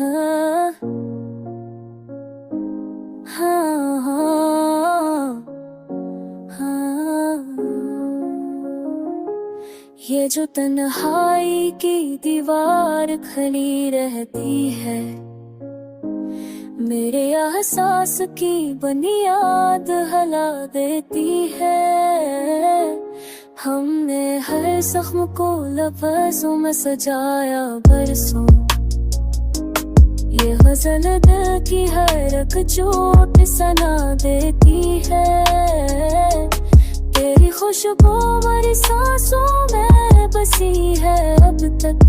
हाँ हाँ हाँ हाँ। ये जो तन्हाई की दीवार खड़ी रहती है, मेरे एहसास की बुनियाद हिला देती है। हमने हर जख्म को लफ्ज़ों में सजाया बरसों, ये गज़ल दिल की हर एक चोट सना देती है। तेरी खुशबू मेरी सांसों में बसी है अब तक,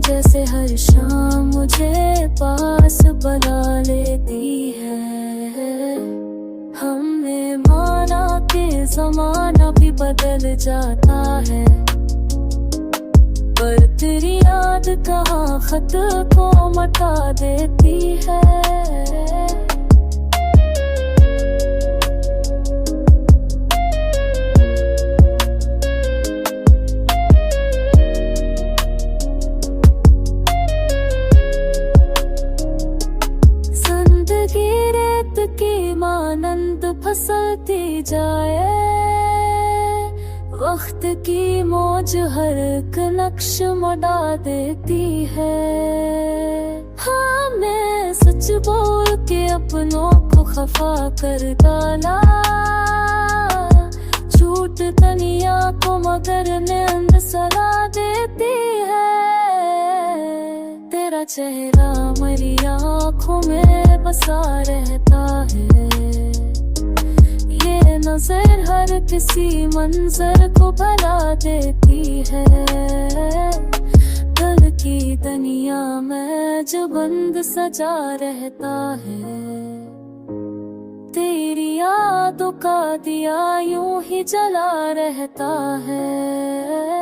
जैसे हर शाम मुझे पास बुला लेती है। हमने माना कि ज़माना भी बदल जाता है, पर तेरी याद कहाँ खत को मिटा देती है। जिंदगी रेत की मानंद फिसलती जाए, वक्त की मौज हर एक नक्श मुड़ा देती है। हाँ, मैं सच बोल के अपनों को खफा कर डाला, झूठ तनिया को मगर नींद सला देती है। तेरा चेहरा मेरी आँखों में बसा रहता है, ये नजर हर किसी मंजर को भला देती है। दिल की दुनिया में जो बंद सजा रहता है, तेरी यादों का दिया यूं ही जला रहता है।